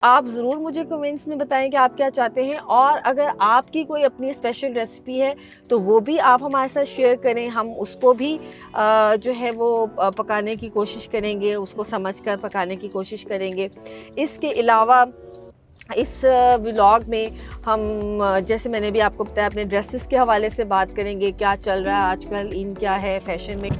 आप ज़रूर मुझे कमेंट्स में बताएं कि आप क्या चाहते हैं, और अगर आपकी कोई अपनी स्पेशल रेसिपी है तो वो भी आप हमारे साथ शेयर करें। हम उसको भी जो है वो पकाने की कोशिश करेंगे, उसको समझकर पकाने की कोशिश करेंगे। इसके अलावा इस व्लॉग में हम जैसे मैंने भी आपको बताया अपने ड्रेसेस के हवाले से बात करेंगे, क्या चल रहा है आजकल, इन क्या है फैशन में।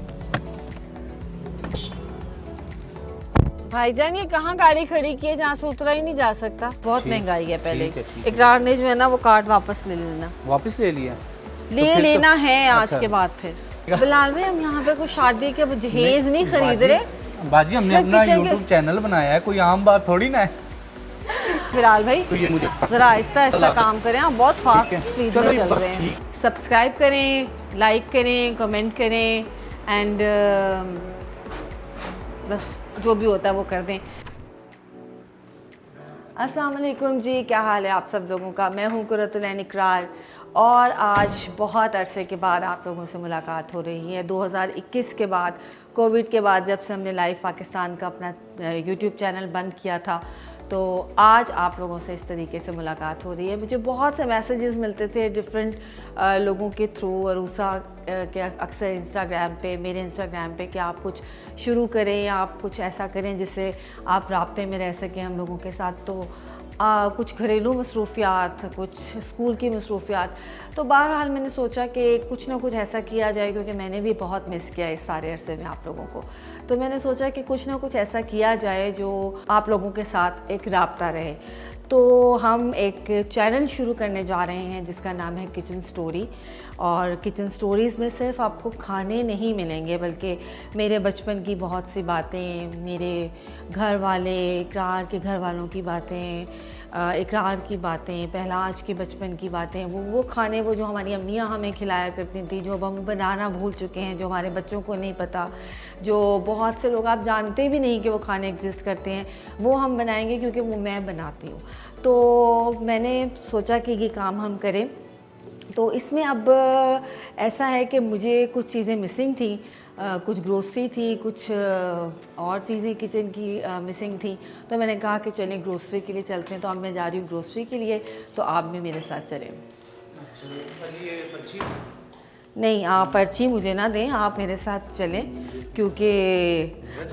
भाईजान ये कहाँ गाड़ी खड़ी की है जहाँ से उतरा ही नहीं जा सकता, बहुत महंगाई है। पहले इकरार ने जो है ना वो कार्ड वापस ले लेना। वापस ले लिया? ले लेना है आज अच्छा। के बाद। फिर बिलाल भाई हम यहाँ पे कोई शादी के जहेज नहीं खरीद रहे बाजी, हमने अपना यूट्यूब चैनल बनाया है, कोई आम बात थोड़ी ना है। बिलाल भाई तो ये मुझे जरा आहिस्ता आहिस्ता काम करें, आप बहुत फास्ट स्पीड में चल रहे हैं। सब्सक्राइब करें, लाइक करें, कमेंट करें एंड बस जो भी होता है वो कर दें। अस्सलाम वालेकुम जी, क्या हाल है आप सब लोगों का। मैं हूँ कुर्रतुल-ऐन इकरार और आज बहुत अरसे के बाद आप लोगों से मुलाकात हो रही है। 2021 के बाद, कोविड के बाद, जब से हमने लाइव पाकिस्तान का अपना यूट्यूब चैनल बंद किया था, तो आज आप लोगों से इस तरीके से मुलाकात हो रही है। मुझे बहुत से मैसेजेस मिलते थे डिफरेंट लोगों के थ्रू, और उसा के अक्सर इंस्टाग्राम पे, मेरे इंस्टाग्राम पे, कि आप कुछ शुरू करें या आप कुछ ऐसा करें जिससे आप राब्ते में रह सकें हम लोगों के साथ। तो कुछ घरेलू मसरूफियात, कुछ स्कूल की मसरूफियात। तो बहरहाल मैंने सोचा कि कुछ ना कुछ ऐसा किया जाए, क्योंकि मैंने भी बहुत मिस किया इस सारे अरसे में आप लोगों को। तो मैंने सोचा कि कुछ ना कुछ ऐसा किया जाए जो आप लोगों के साथ एक राब्ता रहे। तो हम एक चैनल शुरू करने जा रहे हैं जिसका नाम है किचन स्टोरी। और किचन स्टोरीज़ में सिर्फ आपको खाने नहीं मिलेंगे, बल्कि मेरे बचपन की बहुत सी बातें, मेरे घर वाले, इकरार के घर वालों की बातें, इकरार की बातें, पहलाज के बचपन की बातें, वो खाने, वो जो हमारी अम्मियाँ हमें खिलाया करती थी, जो अब हम बनाना भूल चुके हैं, जो हमारे बच्चों को नहीं पता, जो बहुत से लोग आप जानते भी नहीं कि वो खाने एग्जिस्ट करते हैं, वो हम बनाएंगे क्योंकि वो मैं बनाती हूँ। तो मैंने सोचा कि ये काम हम करें। तो इसमें अब ऐसा है कि मुझे कुछ चीज़ें मिसिंग थी, कुछ ग्रोसरी थी, कुछ और चीज़ें किचन की मिसिंग थी। तो मैंने कहा कि चलें ग्रोसरी के लिए चलते हैं। तो अब मैं जा रही हूँ ग्रोसरी के लिए, तो आप भी मेरे साथ चलें। नहीं, आप पर्ची मुझे ना दें, आप मेरे साथ चलें, क्योंकि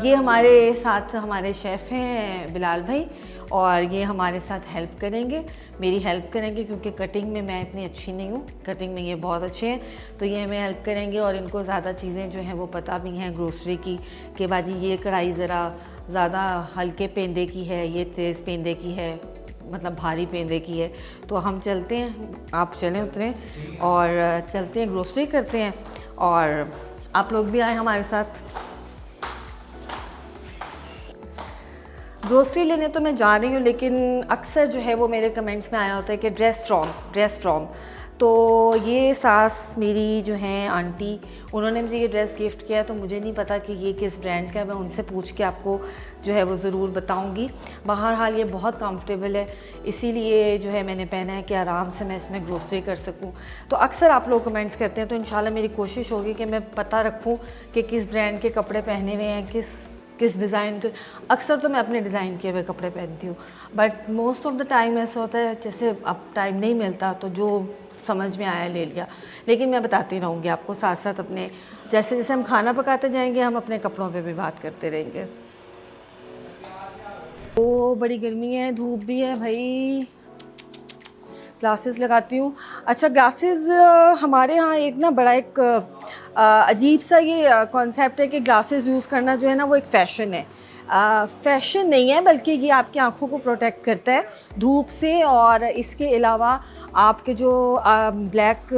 ये हमारे साथ हमारे शेफ़ हैं बिलाल भाई, और ये हमारे साथ हेल्प करेंगे, मेरी हेल्प करेंगे, क्योंकि कटिंग में मैं इतनी अच्छी नहीं हूँ, कटिंग में ये बहुत अच्छे हैं। तो ये हमें हेल्प करेंगे, और इनको ज़्यादा चीज़ें जो हैं वो पता भी हैं ग्रोसरी की, कि बाजी ये कढ़ाई ज़रा ज़्यादा हल्के पेंदे की है, ये तेज़ पेंदे की है, मतलब भारी पेंदे की है। तो हम चलते हैं, आप चलें, उतरें और चलते हैं, ग्रोसरी करते हैं, और आप लोग भी आए हमारे साथ। ग्रोसरी लेने तो मैं जा रही हूँ, लेकिन अक्सर जो है वो मेरे कमेंट्स में आया होता है कि ड्रेस फ्रॉम। तो ये सास मेरी जो हैं आंटी, उन्होंने मुझे ये ड्रेस गिफ्ट किया, तो मुझे नहीं पता कि ये किस ब्रांड का है। मैं उनसे पूछ के आपको जो है वो ज़रूर बताऊंगी। बहरहाल ये बहुत कंफर्टेबल है, इसीलिए जो है मैंने पहना है कि आराम से मैं इसमें ग्रोसरी कर सकूं। तो अक्सर आप लोग कमेंट्स करते हैं, तो इंशाल्लाह मेरी कोशिश होगी कि मैं पता रखूं कि किस ब्रांड के कपड़े पहने हुए हैं, किस डिज़ाइन के। अक्सर तो मैं अपने डिज़ाइन किए हुए कपड़े पहनती हूँ, but most of the time ऐसा होता है जैसे अब टाइम नहीं मिलता, तो जो समझ में आया ले लिया। लेकिन मैं बताती रहूँगी आपको साथ साथ, अपने जैसे जैसे हम खाना पकाते जाएंगे, हम अपने कपड़ों पे भी बात करते रहेंगे। तो बड़ी गर्मी है, धूप भी है भाई, ग्लासेस लगाती हूँ। अच्छा, ग्लासेस हमारे यहाँ एक ना बड़ा एक अजीब सा ये कॉन्सेप्ट है कि ग्लासेस यूज़ करना जो है ना वो एक फ़ैशन है। फ़ैशन नहीं है, बल्कि ये आपकी आँखों को प्रोटेक्ट करता है धूप से, और इसके अलावा आपके जो ब्लैक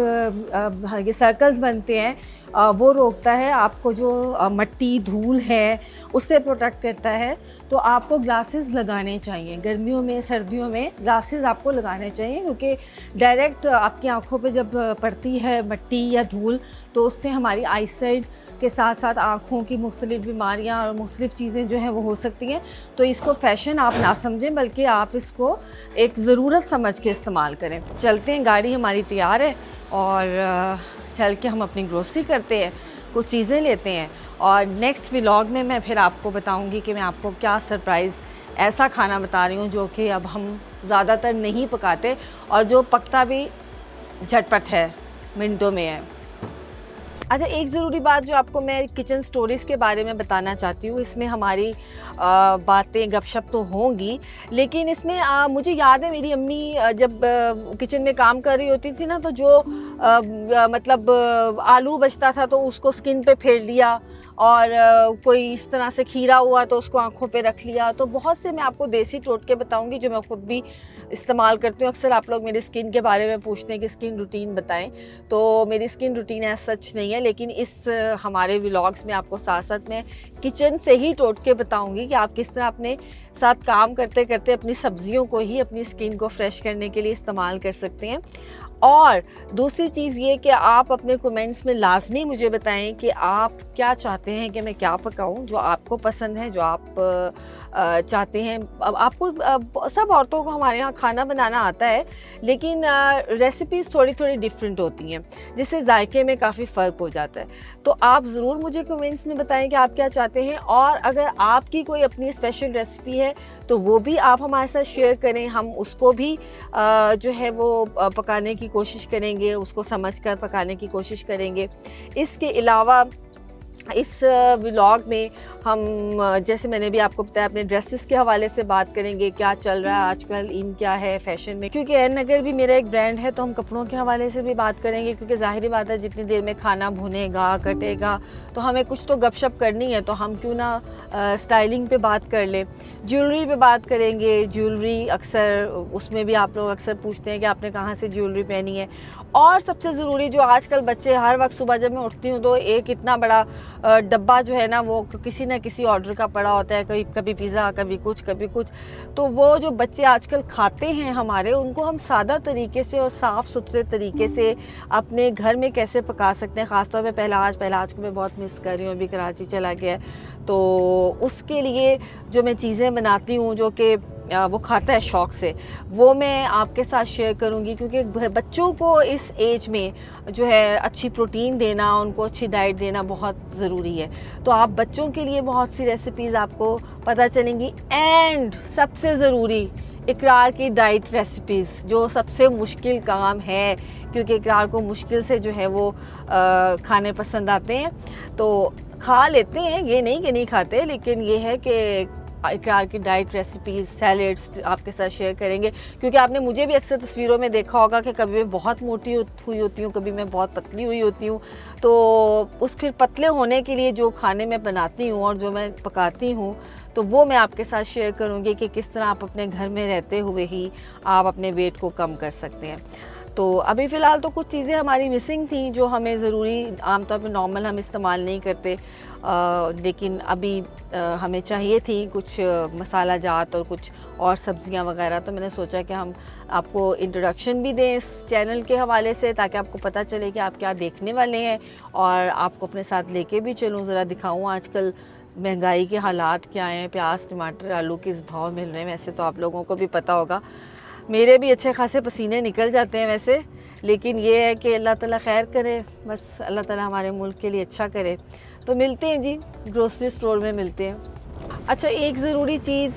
ये सर्कल्स बनते हैं वो रोकता है, आपको जो मट्टी धूल है उससे प्रोटेक्ट करता है। तो आपको ग्लासेस लगाने चाहिए, गर्मियों में सर्दियों में ग्लासेस आपको लगाने चाहिए, क्योंकि डायरेक्ट आपकी आंखों पे जब पड़ती है मट्टी या धूल, तो उससे हमारी आईसाइट के साथ साथ आँखों की मुख्तलिफ़ बीमारियाँ और मुख्तलिफ़ चीज़ें जो हैं वो हो सकती हैं। तो इसको फ़ैशन आप ना समझें, बल्कि आप इसको एक ज़रूरत समझ के इस्तेमाल करें। चलते हैं, गाड़ी हमारी तैयार है, और चल के हम अपनी ग्रोसरी करते हैं, कुछ चीज़ें लेते हैं, और नेक्स्ट व्लॉग में मैं फिर आपको बताऊंगी कि मैं आपको क्या सरप्राइज़ ऐसा खाना बता रही हूँ जो कि अब हम ज़्यादातर नहीं पकाते और जो पकता भी झटपट है, मिनटों में है। अच्छा, एक ज़रूरी बात जो आपको मैं किचन स्टोरीज़ के बारे में बताना चाहती हूँ, इसमें हमारी बातें गपशप तो होंगी, लेकिन इसमें मुझे याद है मेरी अम्मी जब किचन में काम कर रही होती थी ना, तो जो मतलब आलू बचता था तो उसको स्किन पे फेर लिया, और कोई इस तरह से खीरा हुआ तो उसको आँखों पे रख लिया। तो बहुत से मैं आपको देसी टोटके बताऊंगी जो मैं ख़ुद भी इस्तेमाल करती हूँ। अक्सर आप लोग मेरी स्किन के बारे में पूछते हैं कि स्किन रूटीन बताएं, तो मेरी स्किन रूटीन ऐसा सच नहीं है, लेकिन इस हमारे व्लॉग्स में आपको साथ साथ मैं किचन से ही टोटके बताऊंगी कि आप किस तरह अपने साथ काम करते करते अपनी सब्जियों को ही अपनी स्किन को फ्रेश करने के लिए इस्तेमाल कर सकते हैं। और दूसरी चीज़ ये कि आप अपने कमेंट्स में लाजमी मुझे बताएं कि आप क्या चाहते हैं कि मैं क्या पकाऊं, जो आपको पसंद है, जो आप चाहते हैं। अब आपको सब औरतों को हमारे यहाँ खाना बनाना आता है, लेकिन रेसिपीज़ थोड़ी थोड़ी डिफरेंट होती हैं, जिससे जायके में काफ़ी फ़र्क हो जाता है। तो आप ज़रूर मुझे कमेंट्स में बताएं कि आप क्या चाहते हैं, और अगर आपकी कोई अपनी स्पेशल रेसिपी है तो वो भी आप हमारे साथ शेयर करें। हम उसको भी जो है वो पकाने की कोशिश करेंगे, उसको समझकर पकाने की कोशिश करेंगे। इसके अलावा इस व्लॉग में हम जैसे मैंने भी आपको बताया अपने ड्रेसेस के हवाले से बात करेंगे, क्या चल रहा है आजकल, इन क्या है फैशन में, क्योंकि एन नगर भी मेरा एक ब्रांड है तो हम कपड़ों के हवाले से भी बात करेंगे, क्योंकि ज़ाहिरी बात है जितनी देर में खाना भुनेगा कटेगा तो हमें कुछ तो गपशप करनी है, तो हम क्यों ना स्टाइलिंग पे बात कर ले। ज्वेलरी पे बात करेंगे, ज्वेलरी अक्सर उसमें भी आप लोग अक्सर पूछते हैं कि आपने कहाँ से ज्वेलरी पहनी है। और सबसे ज़रूरी जो आजकल बच्चे हर वक्त सुबह जब मैं उठती हूँ तो एक इतना बड़ा डब्बा जो है ना वो किसी न किसी ऑर्डर का पड़ा होता है, कभी पिज़्ज़ा, कभी कुछ। तो वो जो बच्चे आजकल खाते हैं हमारे, उनको हम सादा तरीके से और साफ़ सुथरे तरीके से अपने घर में कैसे पका सकते हैं। ख़ासतौर पे पहला आज को मैं बहुत मिस कर रही हूँ, अभी कराची चला गया, तो उसके लिए जो मैं चीज़ें बनाती हूँ जो कि वो खाता है शौक़ से, वो मैं आपके साथ शेयर करूँगी, क्योंकि बच्चों को इस एज में जो है अच्छी प्रोटीन देना, उनको अच्छी डाइट देना बहुत ज़रूरी है। तो आप बच्चों के लिए बहुत सी रेसिपीज़ आपको पता चलेंगी। एंड सबसे ज़रूरी इकरार की डाइट रेसिपीज़, जो सबसे मुश्किल काम है, क्योंकि इकरार को मुश्किल से जो है वो खाने पसंद आते हैं, तो खा लेते हैं, ये नहीं कि नहीं खाते, लेकिन ये है कि इकरार की डाइट रेसिपीज़, सैलेड्स आपके साथ शेयर करेंगे। क्योंकि आपने मुझे भी अक्सर तस्वीरों में देखा होगा कि कभी मैं बहुत मोटी हुई होती हूँ, कभी मैं बहुत पतली हुई होती हूँ, तो उस फिर पतले होने के लिए जो खाने मैं बनाती हूँ और जो मैं पकाती हूँ, तो वो मैं आपके साथ शेयर करूँगी कि किस तरह आप अपने घर में रहते हुए ही आप अपने वेट को कम कर सकते हैं। तो अभी फ़िलहाल तो कुछ चीज़ें हमारी मिसिंग थी जो हमें ज़रूरी आमतौर पे नॉर्मल हम इस्तेमाल नहीं करते, लेकिन अभी हमें चाहिए थी कुछ मसाला जात और कुछ और सब्ज़ियां वगैरह। तो मैंने सोचा कि हम आपको इंट्रोडक्शन भी दें इस चैनल के हवाले से, ताकि आपको पता चले कि आप क्या देखने वाले हैं, और आपको अपने साथ लेके भी चलूँ, ज़रा दिखाऊँ आजकल महंगाई के हालात क्या हैं, प्याज टमाटर आलू किस भाव मिल रहे हैं। वैसे तो आप लोगों को भी पता होगा, मेरे भी अच्छे खासे पसीने निकल जाते हैं वैसे, लेकिन ये है कि अल्लाह ताला खैर करे, बस अल्लाह ताला हमारे मुल्क के लिए अच्छा करे। तो मिलते हैं जी, ग्रोसरी स्टोर में मिलते हैं। अच्छा, एक ज़रूरी चीज़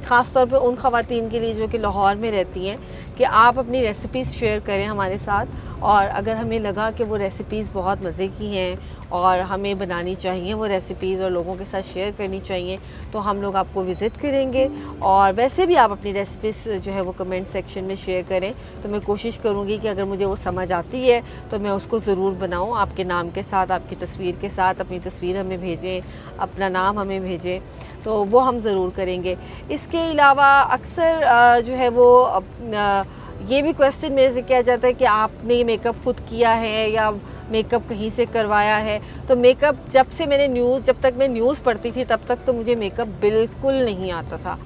ख़ास तौर पे उन ख़वातीन के लिए जो कि लाहौर में रहती हैं, कि आप अपनी रेसिपीज़ शेयर करें हमारे साथ, और अगर हमें लगा कि वो रेसिपीज़ बहुत मज़े की हैं और हमें बनानी चाहिए वो रेसिपीज़ और लोगों के साथ शेयर करनी चाहिए, तो हम लोग आपको विज़िट करेंगे। और वैसे भी आप अपनी रेसिपीज़ जो है वो कमेंट सेक्शन में शेयर करें, तो मैं कोशिश करूँगी कि अगर मुझे वो समझ आती है तो मैं उसको ज़रूर बनाऊँ आपके नाम के साथ, आपकी तस्वीर के साथ। अपनी तस्वीर हमें भेजें, अपना नाम हमें भेजें, तो वो हम ज़रूर करेंगे। इसके अलावा अक्सर जो है वो ये भी क्वेश्चन मेरे से किया जाता है कि आपने मेकअप खुद किया है या मेकअप कहीं से करवाया है। तो मेकअप जब तक मैं न्यूज़ पढ़ती थी तब तक तो मुझे मेकअप बिल्कुल नहीं आता था।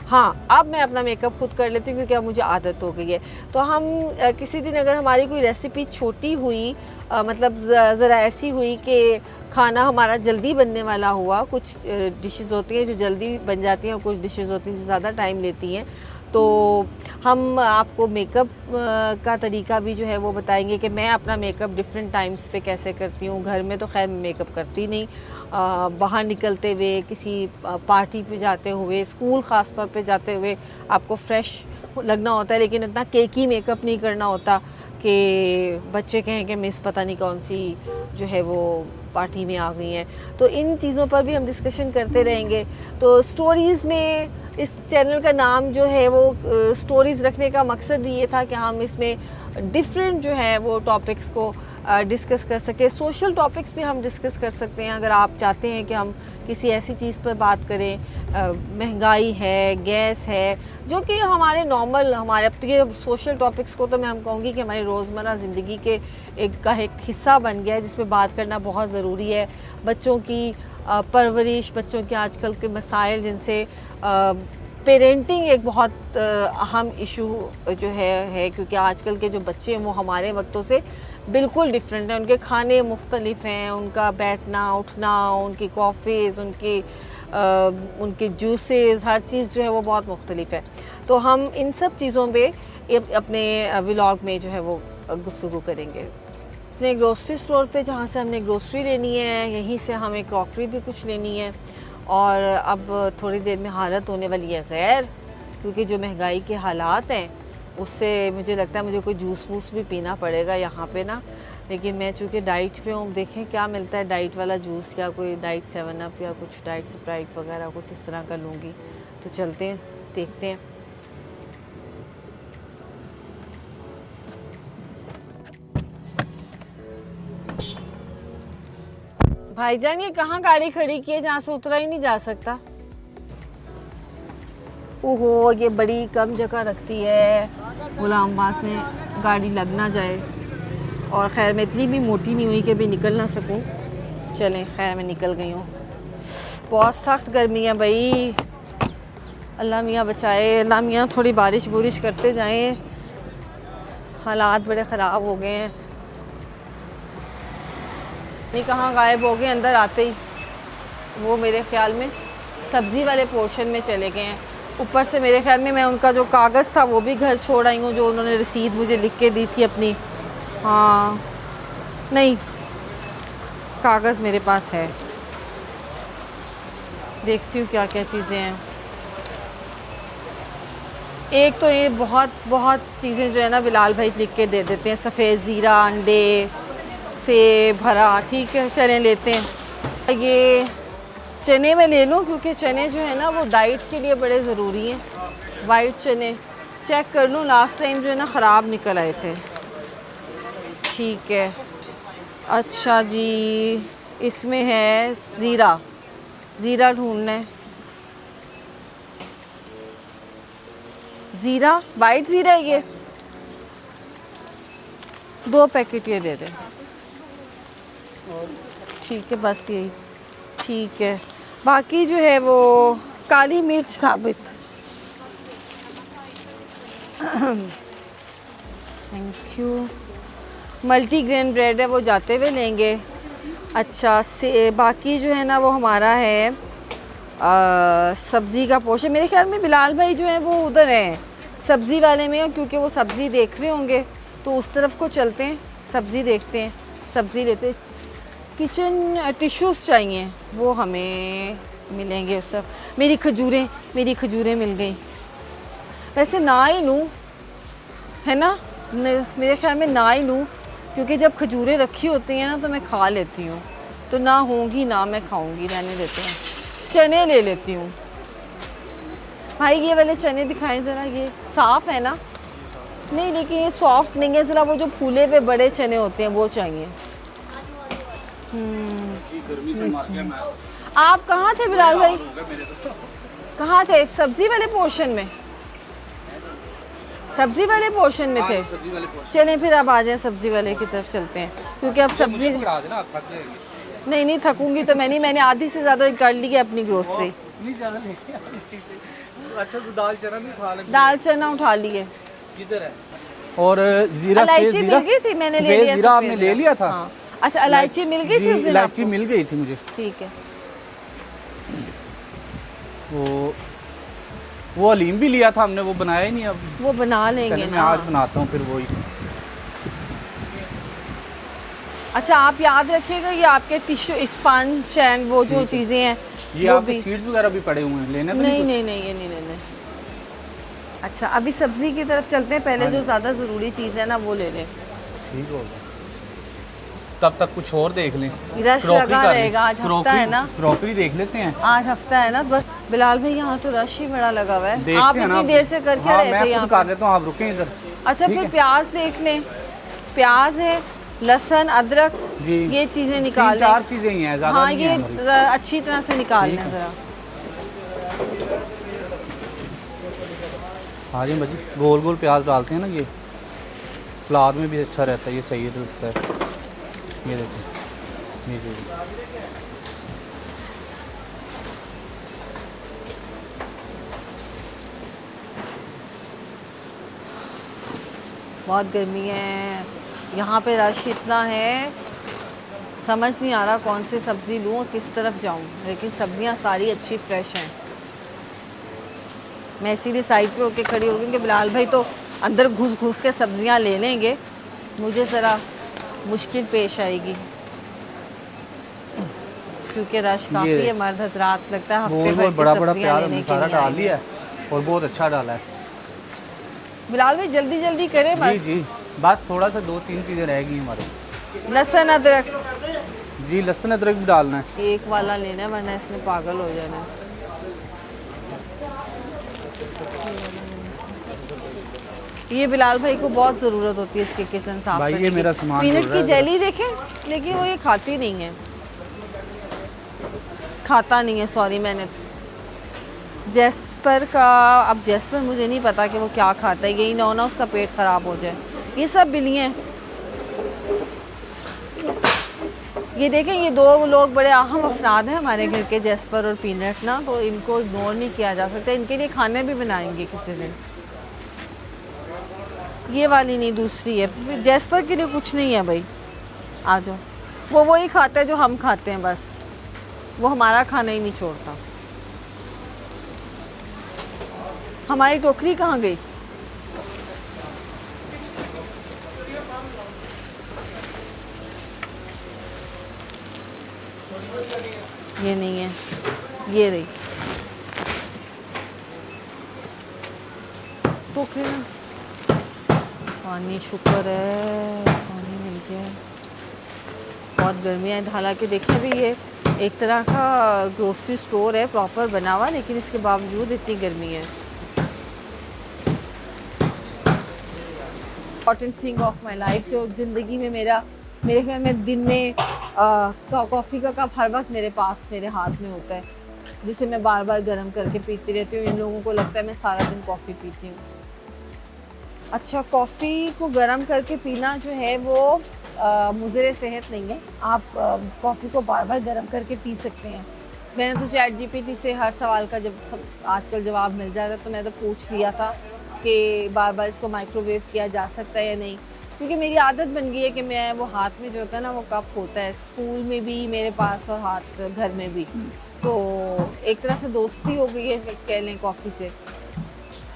हाँ, अब मैं अपना मेकअप खुद कर लेती हूँ क्योंकि अब मुझे आदत हो गई है। तो हम किसी दिन अगर हमारी कोई रेसिपी छोटी हुई, मतलब ज़रा ऐसी हुई कि खाना हमारा जल्दी बनने वाला हुआ, कुछ डिशेस होती हैं जो जल्दी बन जाती हैं और कुछ डिशेस होती हैं जो ज़्यादा टाइम लेती हैं, तो हम आपको मेकअप का तरीका भी जो है वो बताएंगे कि मैं अपना मेकअप डिफरेंट टाइम्स पे कैसे करती हूँ। घर में तो खैर मेकअप करती नहीं, बाहर निकलते हुए, किसी पार्टी पे जाते हुए, स्कूल ख़ास तौर पे जाते हुए आपको फ्रेश लगना होता है, लेकिन इतना केकी मेकअप नहीं करना होता कि बच्चे कहें कि मिस पता नहीं कौन सी जो है वो पार्टी में आ गई हैं। तो इन चीज़ों पर भी हम डिस्कशन करते रहेंगे। तो स्टोरीज़ में इस चैनल का नाम जो है वो स्टोरीज़ रखने का मकसद ये था कि हम इसमें डिफरेंट जो है वो टॉपिक्स को डिस्कस कर सके। सोशल टॉपिक्स भी हम डिस्कस कर सकते हैं अगर आप चाहते हैं कि हम किसी ऐसी चीज़ पर बात करें। महंगाई है, गैस है, जो कि हमारे नॉर्मल, हमारे अब तो ये सोशल टॉपिक्स को तो मैं हम कहूँगी कि हमारी रोज़मर्रा ज़िंदगी के एक हिस्सा बन गया है, जिस पे बात करना बहुत ज़रूरी है। बच्चों की परवरिश, बच्चों के आजकल के मसाइल, जिनसे पेरेंटिंग एक बहुत अहम इशू जो है, क्योंकि आजकल के जो बच्चे हैं वो हमारे वक्तों से बिल्कुल डिफरेंट हैं। उनके खाने मुख्तलिफ हैं, उनका बैठना उठना, उनकी कॉफ़ीज़, उनके जूसेस, हर चीज़ जो है वो बहुत मुख्तलिफ है। तो हम इन सब चीज़ों पे अपने व्लॉग में जो है वो गुफ्तगू करेंगे। अपने ग्रोसरी स्टोर पे जहाँ से हमने ग्रोसरी लेनी है, यहीं से हमें क्रॉकरी भी कुछ लेनी है। और अब थोड़ी देर में हालत होने वाली है गैर, क्योंकि जो महंगाई के हालात हैं उससे मुझे लगता है मुझे कोई जूस वूस भी पीना पड़ेगा यहाँ पे ना। लेकिन मैं चूँकि डाइट पे हूँ, देखें क्या मिलता है डाइट वाला जूस, या कोई डाइट 7 अप या कुछ डाइट स्प्राइट वगैरह कुछ इस तरह का लूँगी। तो चलते हैं, देखते हैं। भाईजान ये कहाँ गाड़ी खड़ी की है जहाँ से उतरा ही नहीं जा सकता? ओहो, ये बड़ी कम जगह रखती है, गुलाम अब्बास ने गाड़ी लग ना जाए। और ख़ैर मैं इतनी भी मोटी नहीं हुई कि भी निकल ना सकूं। चलें, खैर मैं निकल गई हूँ। बहुत सख्त गर्मी है भाई, अल्लाह मियाँ बचाए, अल्लाह मियाँ थोड़ी बारिश बुरिश करते जाएं। हालात बड़े ख़राब हो गए हैं। नहीं कहाँ गायब हो गए, अंदर आते ही वो मेरे ख़्याल में सब्ज़ी वाले पोर्शन में चले गए हैं। ऊपर से मेरे ख्याल में मैं उनका जो कागज़ था वो भी घर छोड़ आई हूँ, जो उन्होंने रसीद मुझे लिख के दी थी अपनी। हाँ नहीं, कागज़ मेरे पास है, देखती हूँ क्या क्या चीज़ें हैं। एक तो ये बहुत चीज़ें जो है ना बिलाल भाई लिख के दे देते हैं, सफ़ेद ज़ीरा, अंडे से भरा। ठीक है, चने लेते हैं। ये चने में ले लूँ क्योंकि चने जो है ना वो डाइट के लिए बड़े ज़रूरी हैं। वाइट चने चेक कर लूँ, लास्ट टाइम जो है ना ख़राब निकल आए थे। ठीक है, अच्छा जी, इसमें है ज़ीरा ढूंढना है। ज़ीरा, वाइट ज़ीरा है ये, 2 पैकेट ये दे दें। ठीक है, बस यही ठीक है। बाकी जो है वो काली मिर्च साबित। Thank you. मल्टीग्रेन ब्रेड है वो जाते हुए लेंगे। अच्छा से बाकी जो है ना वो हमारा है सब्ज़ी का पोर्शन। मेरे ख्याल में बिलाल भाई जो है वो उधर हैं सब्ज़ी वाले में, क्योंकि वो सब्ज़ी देख रहे होंगे, तो उस तरफ को चलते हैं, सब्ज़ी देखते हैं, सब्ज़ी लेते हैं। किचन टिश्यूज़ चाहिए, वो हमें मिलेंगे उस तरफ। मेरी खजूरें मिल गई। वैसे ना ही लूँ, है ना, मेरे ख्याल में ना ही लूँ, क्योंकि जब खजूरें रखी होती हैं ना तो मैं खा लेती हूँ, तो ना होंगी ना मैं खाऊंगी, रहने देते हैं। चने ले लेती हूँ। भाई ये वाले चने दिखाएं ज़रा, ये साफ़ है ना? नहीं, लेकिन ये सॉफ्ट नहीं है, ज़रा वो जो फूले पे बड़े चने होते हैं वो चाहिए। आप कहाँ थे बिलाल भाई? कहाँ थे? सब्जी वाले पोर्शन में? सब्जी वाले पोर्शन में थे? चलें फिर अब आ जाएं, सब्जी वाले की तरफ चलते हैं, क्योंकि अब सब्जी नहीं थकूंगी तो मैंने आधी से ज़्यादा कर ली है अपनी ग्रोसरी। अच्छा, तो दाल चना उठा लिए। किधर है? और जीरा, इलायची मिल गई थी, मैंने ले लिया। जीरा आपने ले लिया था? हाँ। अच्छा, इलायची मिल गई थी उस दिन? इलायची मिल गई थी मुझे। ठीक है। तो वो हलीम भी लिया था हमने, वो बनाया ही नहीं अब। वो बना लेंगे चलिए मैं ना। आज बनाता हूँ फिर वही। अच्छा आप याद रखिएगा ये आपके टिश्यू स्पंज एंड वो जो चीज़ें हैं ये वो आपके भी। सीड्स वगैरह भी पड़े हुए हैं, लेने तो नहीं कुछ? नहीं नहीं ये नहीं लेने। अच्छा अभी सब्जी की तरफ चलते हैं, पहले हाँ जो जी। ज़्यादा ज़रूरी चीज़ है ना वो ले लें। ठीक होगा, तब तक कुछ और देख लें। रश क्रॉकरी लगा कर लें। रहेगा, आज हफ्ता है ना। क्रॉकरी देख लेते हैं। आज हफ्ता है ना बस। बिलाल भाई यहाँ तो रश ही बड़ा लगा हुआ है। देखते आप हैं ना। इतनी देर से कर क्या हाँ, रहे थे मैं यहाँ खुद कर पे? लेता हूँ, आप रुकें इधर। अच्छा ठीक फिर है। प्याज देख लें, प्याज है, लहसुन, अदरक, जी। ये चीज़ें निकाल लें। 3-4 चीज़ें ही हैं, ज़्यादा हाँ नहीं ये है हमारी। अच्छी तरह से निकाल ठीक लें है। ज़रा। हाँ जी भाजी, गोल गोल प्याज डालते हैं ना, ये सलाद में भी अच्छा रहता है, ये सही लगता है। ये देखो, ये जो बहुत गर्मी है यहाँ पे, रश इतना है, समझ नहीं आ रहा कौन सी सब्ज़ी लूँ और किस तरफ जाऊँ, लेकिन सब्ज़ियाँ सारी अच्छी फ्रेश हैं। मैं इसीलिए साइड पे होके खड़ी हो गई कि बिलाल भाई तो अंदर घुस घुस के सब्ज़ियाँ ले लेंगे, मुझे ज़रा मुश्किल पेश आएगी क्योंकि रश काफ़ी ये है। मर्द हजरात लगता है हफ्ते गोल भर गोल की बड़ा बड़ा सब्जियाँ प्याज लेने हमने के सारा लिए डाल आएंगे। लिया है और बहुत अच्छा डाला है। बिलाल भाई जल्दी जल्दी करें जी बस। जी, बस थोड़ा सा 2-3 चीज़ें रह गई हमारे। लहसुन अदरक जी, लहसुन अदरक भी डालना है। एक वाला लेना है वरना इसने पागल हो जाना है। ये बिलाल भाई को बहुत ज़रूरत होती है इसके किचन साफ भाई, करने ये की। मेरा सामान पीनट जुड़ रहा की है जेली देखें, लेकिन वो ये खाती नहीं है, खाता नहीं है, सॉरी मैंने। जेस्पर का, अब जेस्पर मुझे नहीं पता कि वो क्या खाता है, यही ना हो ना उसका पेट ख़राब हो जाए। ये सब बिल्लियाँ हैं। ये देखें, ये दो लोग बड़े अहम अफराद हैं हमारे घर के, जेस्पर और पीनट ना, तो इनको इग्नोर नहीं किया जा सकता। इनके लिए खाने भी बनाएंगे किसी दिन। ये वाली नहीं, दूसरी है। जेस्पर के लिए कुछ नहीं है भाई, आ जाओ। वो वही खाता है जो हम खाते हैं बस, वो हमारा खाना ही नहीं छोड़ता। हमारी टोकरी कहाँ गई? ये नहीं है, ये रही टोकरी में। पानी, शुक्र है पानी मिल गया। बहुत गर्मी है, हालांकि देखिए भी ये एक तरह का ग्रोसरी स्टोर है प्रॉपर बना हुआ, लेकिन इसके बावजूद इतनी गर्मी है। Important thing of my life, जो ज़िंदगी में मेरे ख्याल में दिन में कॉफ़ी का कप हर वक्त मेरे पास, मेरे हाथ में होता है, जिसे मैं बार बार गर्म करके पीती रहती हूँ। इन लोगों को लगता है मैं सारा दिन कॉफ़ी पीती हूँ। अच्छा, कॉफ़ी को गर्म करके पीना जो है वो मुज़र सेहत नहीं है। आप कॉफ़ी को बार बार गर्म करके पी सकते हैं। मैंने तो चैट जीपीटी से हर सवाल का आजकल जवाब मिल जाता है, तो मैं तो पूछ लिया था कि बार बार इसको माइक्रोवेव किया जा सकता है या नहीं, क्योंकि मेरी आदत बन गई है कि मैं वो हाथ में जो होता है ना, वो कप होता है, स्कूल में भी मेरे पास और हाथ घर में भी, तो एक तरह से दोस्ती हो गई है कह लें कॉफ़ी से।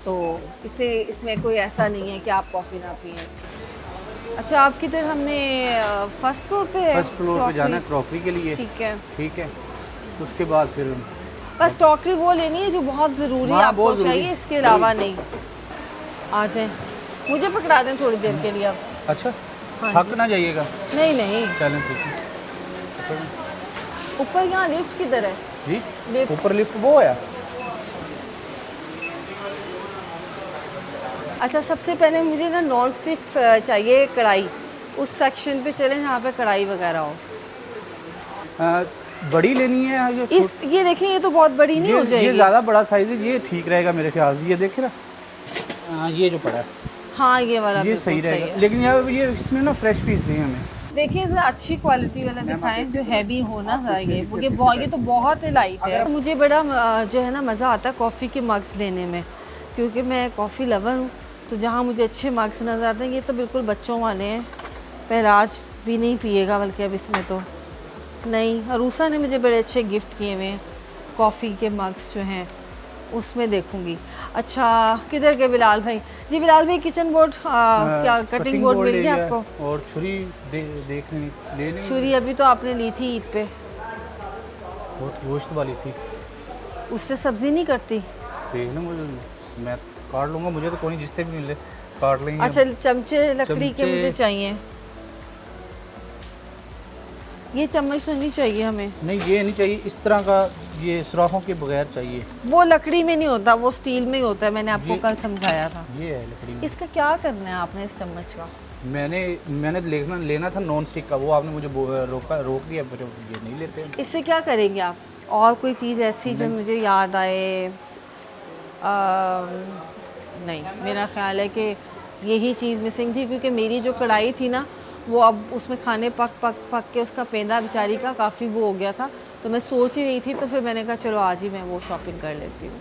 तो इसमें कोई ऐसा नहीं है कि आप कॉफ़ी ना पिए। अच्छा, आपकी तरह हमने फर्स्ट फ्लोर पे है, फर्स्ट फ्लोर पे जाना है क्रॉकरी के लिए। ठीक है, ठीक है, उसके बाद फिर बस टॉकरी वो लेनी है जो बहुत ज़रूरी है, हाँ, आपको बहुत चाहिए, ज़रूरी। इसके अलावा नहीं। आ जाएं, मुझे पकड़ा दें थोड़ी देर के लिए अब। अच्छा, हाँ थक जी। ना जाइएगा। नहीं नहीं, चलें ठीक है। ऊपर यहाँ लिफ्ट किधर है? जी, लिफ्ट। ऊपर लिफ्ट वो है। अच्छा, सबसे पहले मुझे ना नॉन स्टिक चाहिए कढ़ाई, उस सेक्शन पे चलें जहाँ पे कढ़ाई वगैरह हो। बड़ी लेनी है या ये देखें, ये तो बहुत बड़ी नहीं हो ये जाएगी। ज़्यादा बड़ा साइज़ है, ये ठीक रहेगा मेरे ख्याल से। ये देखे ना, ये जो पड़ा है हाँ, ये वाला ये बिल्कुल सही रहेगा, है। लेकिन यार ये इसमें ना फ्रेश पीस दें हमें। देखिए ज़रा अच्छी क्वालिटी वाला दिखाएं, जो हैवी हो ना ज़रा। इससे ये तो बहुत ही लाइट है। मुझे बड़ा जो है ना मज़ा आता है कॉफ़ी के मग्स लेने में, क्योंकि मैं कॉफ़ी लवर हूँ, तो जहाँ मुझे अच्छे मग्स नज़र आते हैं। ये तो बिल्कुल बच्चों वाले हैं, पहराज भी नहीं पिएगा बल्कि अब इसमें तो नहीं। अरूसा ने मुझे बड़े अच्छे गिफ्ट किए हुए हैं कॉफ़ी के मग्स जो हैं, उसमें देखूँगी। अच्छा, किधर गए बिलाल भाई? जी बिलाल भाई, किचन बोर्ड क्या कटिंग बोर्ड मिल गया आपको? और छुरी देख ले लेंगे। छुरी अभी तो आपने ली थी ईद पे, बहुत गोश्त वाली थी। उससे सब्जी नहीं करती? देख लो, मुझे मैं काट लूँगा, मुझे तो कोई जिससे भी मिले काट लेंगे। अच्छा, चमचे लकड़ी के मुझे चाहिए। ये चम्मच तो नहीं चाहिए हमें। नहीं, ये नहीं चाहिए इस तरह का, ये सुराखों के बगैर चाहिए। वो लकड़ी में नहीं होता, वो स्टील में ही होता है, मैंने आपको कल समझाया था। ये है लकड़ी में। इसका क्या करना है आपने इस चम्मच का? मैंने लेना था नॉन स्टिक का, वो आपने मुझे रोक दिया, फिर ये नहीं लेते। इससे क्या करेंगे आप? और कोई चीज़ ऐसी जो मुझे याद आए? नहीं, मेरा ख्याल है कि यही चीज़ मिसिंग थी, क्योंकि मेरी जो कढ़ाई थी ना, वो अब उसमें खाने पक के उसका पेंदा बेचारी का काफ़ी वो हो गया था, तो मैं सोच ही रही थी, तो फिर मैंने कहा चलो आज ही मैं वो शॉपिंग कर लेती हूँ।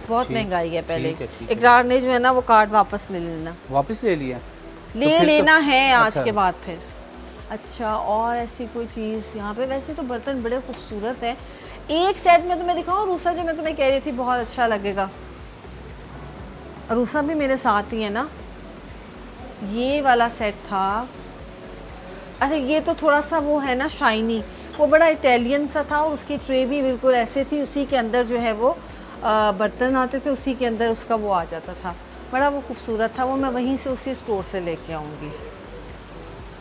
बहुत महंगाई है। पहले इकरार ने जो है ना वो कार्ड वापस ले लेना। वापस ले लिया? ले लेना है आज अच्छा। के बाद फिर। अच्छा, और ऐसी कोई चीज़ यहाँ पे? वैसे तो बर्तन बड़े खूबसूरत हैं। एक सेट में तुम्हें दिखाऊँ रूसा, जो मैं तुम्हें कह रही थी बहुत अच्छा लगेगा। रूसा भी मेरे साथ ही है ना। ये वाला सेट था। अच्छा, ये तो थोड़ा सा वो है ना शाइनी, वो बड़ा इटालियन सा था, और उसकी ट्रे भी बिल्कुल ऐसे थी, उसी के अंदर जो है वो बर्तन आते थे, उसी के अंदर उसका वो आ जाता था। बड़ा वो खूबसूरत था, वो मैं वहीं से उसी स्टोर से लेके आऊँगी।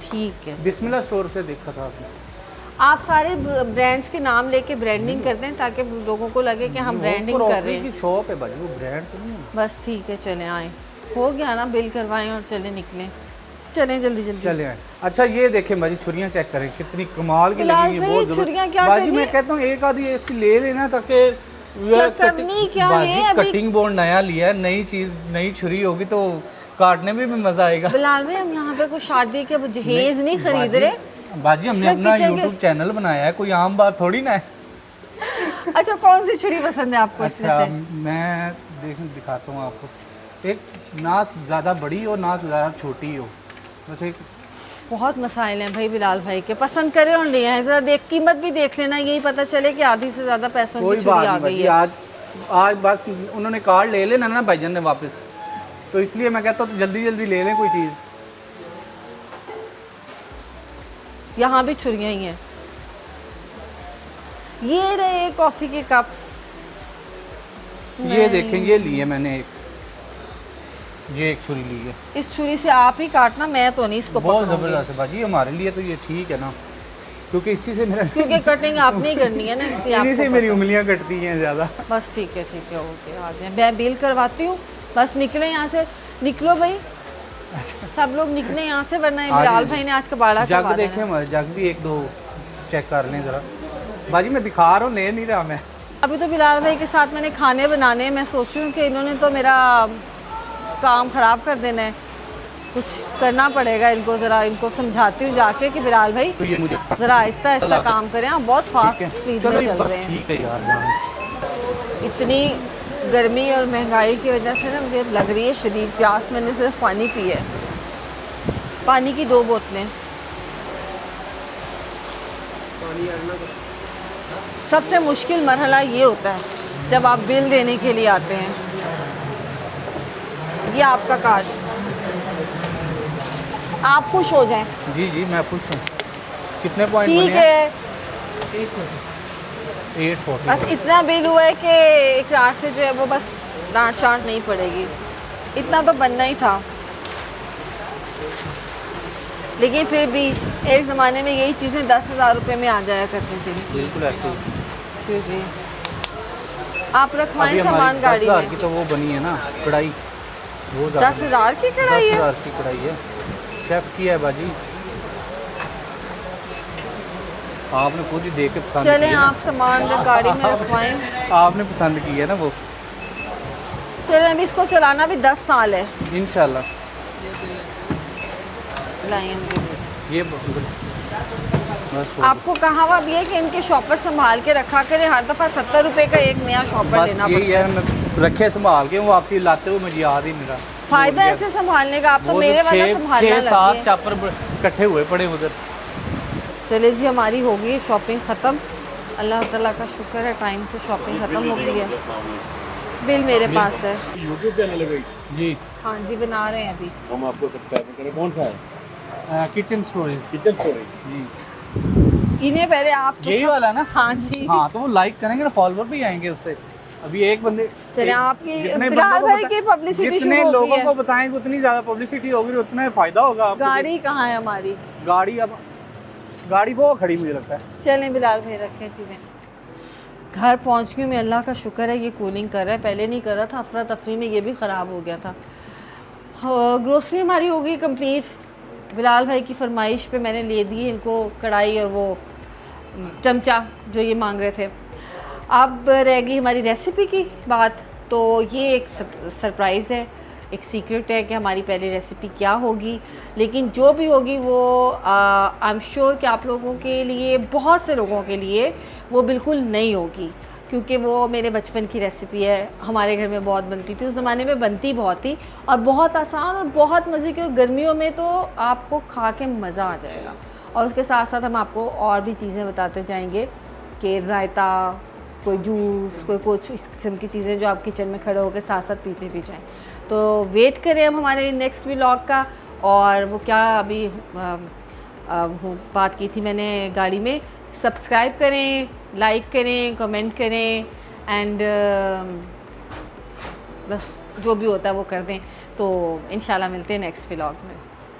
ठीक है, बिस्मिल्लाह स्टोर से देखा था आपने? आप सारे ब्रांड्स के नाम लेके ब्रांडिंग करते हैं ताकि लोगों को लगे कि हम ब्रांडिंग कर रहे हैं। शॉप है भाई, वो ब्रांड तो नहीं है। बस ठीक है, चलें आए, हो गया ना, बिल करवाएं और चले निकलें। चलें जल्दी जल्दी चले आए। अच्छा, ये देखें बाजी, छुरियाँ चेक करें कितनी कमाल की बिलाल लगी। भाई, बहुत छुरियाँ क्या बाजी, करनी? मैं कहता हूँ एक आधी ऐसी ले लेना, ताकि करनी क्या है अभी? कटिंग बोर्ड नया लिया है, नई चीज, नई छुरी होगी तो काटने में भी मजा आएगा। बिलाल भाई, हम यहाँ पे कोई शादी के जहेज नहीं खरीद रहे। बाजी, हमने अपना YouTube चैनल बनाया है, कोई आम बात थोड़ी ना है। अच्छा, कौन सी छुरी पसंद है आपको इसमें अच्छा, से? मैं दिखाता हूँ आपको। एक ना ज़्यादा बड़ी हो ना ज़्यादा छोटी हो, बस एक। बहुत मसाइल हैं भाई बिलाल भाई के, पसंद करें और ले आए। जरा देख, कीमत भी देख लेना, यही पता चले कि आधी से ज़्यादा पैसों की छुरी आ गई है। आज बस उन्होंने कार्ड ले लेना ना भाईजान ने वापस, तो इसलिए मैं कहता हूँ जल्दी जल्दी ले लें कोई चीज़। यहाँ भी छुरियाँ ही हैं। ये रहे कॉफ़ी के कप्स। ये देखें, ये लिए मैंने एक, ये एक छुरी ली है। इस छुरी से आप ही काटना, मैं तो नहीं इसको बहुत पकड़ूंगी। ज़बरदस्त है बाजी, हमारे लिए तो ये ठीक है ना, क्योंकि इसी से मेरा क्योंकि कटिंग आपने ही करनी है ना, इसलिए इन्हीं से आपको मेरी उंगलियां कटती हैं ज़्यादा। बस ठीक है ओके, आ जाए, मैं बिल करवाती हूँ। बस निकले यहाँ से, निकलो भाई, सब लोग निकले यहाँ से, वरना बिलाल भाई ने आज का बाड़ा जग देखें हमारे, जग भी एक दो चेक कर लें ज़रा। बाजी मैं दिखा रहा हूँ, ले नहीं रहा मैं। अभी तो बिलाल भाई के साथ मैंने खाने बनाने, मैं सोच रही हूँ कि इन्होंने तो मेरा काम ख़राब कर देना है, कुछ करना पड़ेगा इनको। ज़रा इनको समझाती हूँ जाके कि बिलाल भाई तो ये मुझे ज़रा आहिस्ता आहिस्ता काम करें, आप बहुत फास्ट स्पीड में चल रहे हैं। ठीक है यार, इतनी गर्मी और महंगाई की वजह से ना मुझे लग रही है शदीद प्यास। मैंने सिर्फ पानी पी है, पानी की 2 बोतलें। सबसे मुश्किल मरहला ये होता है जब आप बिल देने के लिए आते हैं। ये आपका कार्ड, आप खुश हो जाएं। जी जी मैं खुश हूँ। कितने पॉइंट ठीक बने है, 840। बस इतना बिल हुआ है कि इकरार से जो है वो बस डांट शांट नहीं पड़ेगी, इतना तो बनना ही था। लेकिन फिर भी एक ज़माने में यही चीज़ें 10,000 रुपये में आ जाया करती थी। बिल्कुल ऐसे ही। जी, आप रखवाएं अभी सामान हमारी गाड़ी 10,000 में। की तो वो बनी है ना कढ़ाई, वो 10,000 की कढ़ाई है? 10,000 की कढ़ाई है, शेफ की है बाजी। आपने खुद ही देख के पसंद चलें, की है ना। आप सामान गाड़ी में रखवाएं। आपने पसंद की है ना वो। चलें, अभी इसको चलाना भी 10 साल है इंशाल्लाह। ये बस आपको कहावत भी है कि इनके शॉपर संभाल के रखा करें, हर दफ़ा 70 रुपये का एक नया शॉपर बस लेना यही पड़ता है, मैं रखे संभाल के वो आपसी लाते हुए मुझे याद ही नहीं रहा। फ़ायदा ऐसे संभालने का, आप तो मेरे वाला संभालना 6-7 लगे। शॉपर इकट्ठे हुए पड़े उधर। चलिए जी, हमारी हो गई शॉपिंग ख़त्म। अल्लाह ताला का शुक्र है, टाइम से शॉपिंग ख़त्म हो गई है। बिल मेरे पास है। यूट्यूब चैनल है भाई, जी हाँ जी, बना रहे हैं अभी। हम आपको सब्सक्राइब करें। कौन सा है? Kitchen storage kitchen storage. जी, इन्हें पहले आप तो यही वाला ना? हाँ जी। हाँ तो वो लाइक करेंगे ना, फॉलोवर भी आएंगे उससे। अभी एक बंदे चलिए, एक- आपकी जितने बिलाल बंदों को भाई बता- की पब्लिसिटी जितने शुरू हो गई लोगों है। को बताएंगे उतनी ज़्यादा पब्लिसिटी होगी, उतना फ़ायदा होगा आपको। गाड़ी कहाँ है हमारी? गाड़ी अब गाड़ी वो खड़ी मुझे लगता है। चलें बिलाल भाई, रखें चीज़ें। घर पहुंच गई मैं, अल्लाह का शुक्र है ये कूलिंग कर रहा है, पहले नहीं कर रहा था, अफरा तफरी में ये भी ख़राब हो गया था। ग्रोसरी हमारी हो गई कंप्लीट। बिलाल भाई की फरमाइश पे मैंने ले दी इनको कढ़ाई और वो चमचा जो ये मांग रहे थे। अब रह गई हमारी रेसिपी की बात। तो ये एक सरप्राइज़ है, एक सीक्रेट है कि हमारी पहली रेसिपी क्या होगी, लेकिन जो भी होगी वो आई एम श्योर कि आप लोगों के लिए, बहुत से लोगों के लिए वो बिल्कुल नई होगी, क्योंकि वो मेरे बचपन की रेसिपी है, हमारे घर में बहुत बनती थी, उस ज़माने में बनती बहुत थी और बहुत आसान और बहुत मज़े की। और गर्मियों में तो आपको खा के मज़ा आ जाएगा। और उसके साथ साथ हम आपको और भी चीज़ें बताते जाएंगे कि रायता, कोई जूस, कोई कुछ इस किस्म की चीज़ें जो आप किचन में खड़े होकर साथ साथ पीते भी जाएँ। तो वेट करें हम हमारे नेक्स्ट व्लॉग का। और वो क्या अभी बात की थी मैंने गाड़ी में, सब्सक्राइब करें, लाइक करें, कमेंट करें एंड बस जो भी होता है वो कर दें। तो इंशाल्लाह मिलते हैं नेक्स्ट व्लॉग में।